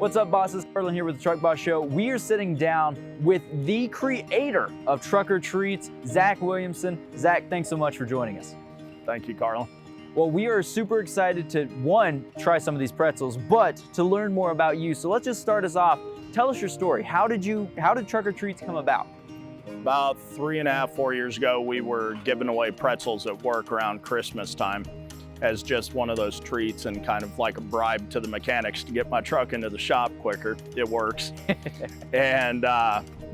What's up, bosses? Carlin here with the Truck Boss Show. We are sitting down with the creator of Trucker Treats, Zach Williamson. Zach, thanks so much for joining us. Thank you, Carlin. Well, we are super excited to, one, try some of these pretzels, but to learn more about you. So let's just start us off. Tell us your story. How did Trucker Treats come about? About 3.5, 4 years ago, we were giving away pretzels at work around Christmas time as just one of those treats and kind of like a bribe to the mechanics to get my truck into the shop quicker. It works. And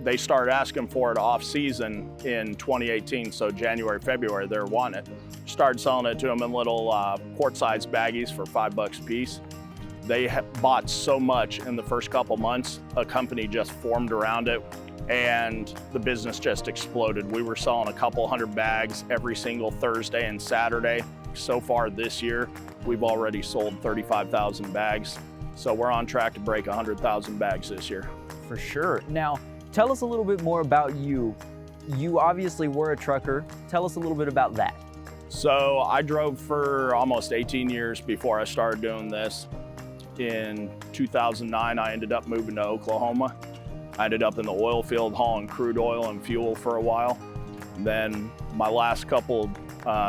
they started asking for it off season in 2018. So January, February, they were wanting it. Started selling it to them in little quart-sized baggies for $5 a piece. They bought so much in the first couple months, a company just formed around it and the business just exploded. We were selling a couple hundred bags every single Thursday and Saturday. So far this year, we've already sold 35,000 bags. So we're on track to break 100,000 bags this year. For sure. Now, tell us a little bit more about you. You obviously were a trucker. Tell us a little bit about that. So I drove for almost 18 years before I started doing this. In 2009, I ended up moving to Oklahoma. I ended up in the oil field hauling crude oil and fuel for a while. Then my last couple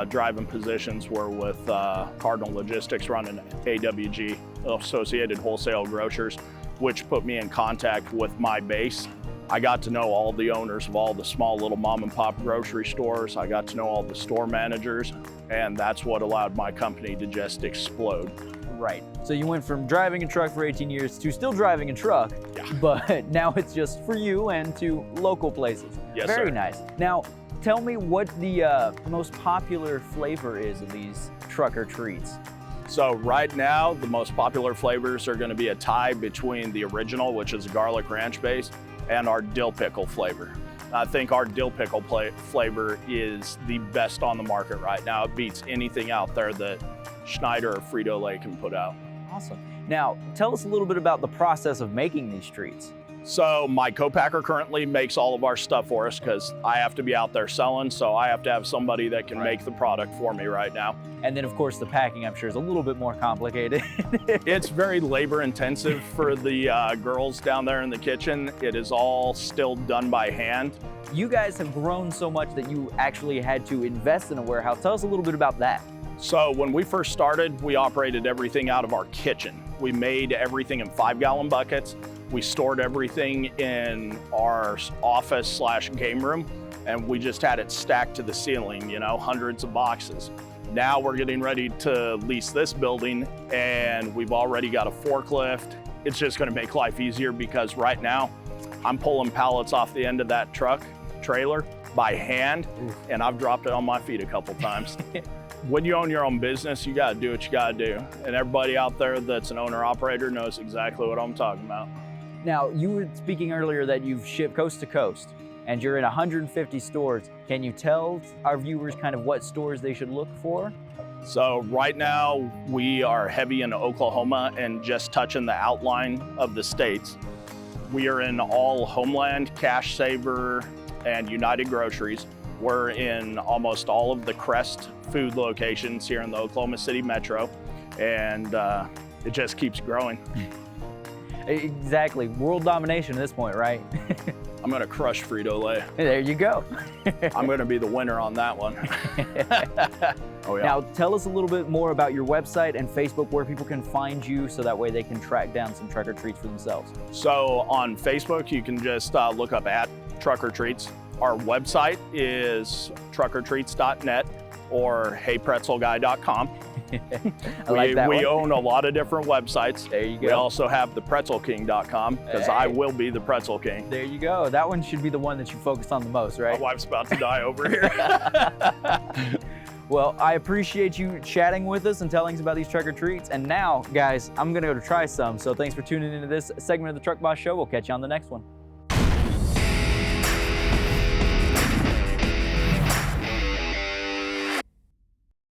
driving positions were with Cardinal Logistics running AWG, Associated Wholesale Grocers, which put me in contact with my base. I got to know all the owners of all the small little mom and pop grocery stores. I got to know all the store managers, and that's what allowed my company to just explode. Right. So you went from driving a truck for 18 years to still driving a truck, yeah. But now it's just for you and to local places. Yes, Very sir. nice. Now, tell me what the most popular flavor is of these Trucker Treats. So right now, the most popular flavors are going to be a tie between the original, which is a garlic ranch base, and our dill pickle flavor. I think our dill pickle flavor is the best on the market right now. It beats anything out there that Schneider or Frito-Lay can put out. Awesome. Now, tell us a little bit about the process of making these treats. So my co-packer currently makes all of our stuff for us because I have to be out there selling, so I have to have somebody that can make the product for me right now. And then, of course, the packing, I'm sure, is a little bit more complicated. It's very labor intensive for the girls down there in the kitchen. It is all still done by hand. You guys have grown so much that you actually had to invest in a warehouse. Tell us a little bit about that. So when we first started, we operated everything out of our kitchen. We made everything in 5-gallon buckets. We stored everything in our office/game room, and we just had it stacked to the ceiling, you know, hundreds of boxes. Now we're getting ready to lease this building, and we've already got a forklift. It's just gonna make life easier because right now I'm pulling pallets off the end of that truck trailer by hand, and I've dropped it on my feet a couple times. When you own your own business, you gotta do what you gotta do. And everybody out there that's an owner-operator knows exactly what I'm talking about. Now, you were speaking earlier that you've shipped coast to coast and you're in 150 stores. Can you tell our viewers kind of what stores they should look for? So right now, we are heavy in Oklahoma and just touching the outline of the states. We are in all Homeland, Cash Saver, and United Groceries. We're in almost all of the Crest food locations here in the Oklahoma City metro, and it just keeps growing. Exactly, world domination at this point, right? I'm gonna crush Frito-Lay. There you go. I'm gonna be the winner on that one. Oh yeah. Now, tell us a little bit more about your website and Facebook, where people can find you so that way they can track down some Trucker Treats for themselves. So on Facebook, you can just look up @Trucker Treats. Our website is truckertreats.net or heypretzelguy.com. We own a lot of different websites. There you go. We also have the pretzelking.com because I will be the Pretzel King. There you go. That one should be the one that you focus on the most, right? My wife's about to die over here. Well, I appreciate you chatting with us and telling us about these Trucker Treats. And now, guys, I'm gonna go to try some. So thanks for tuning into this segment of the Truck Boss Show. We'll catch you on the next one.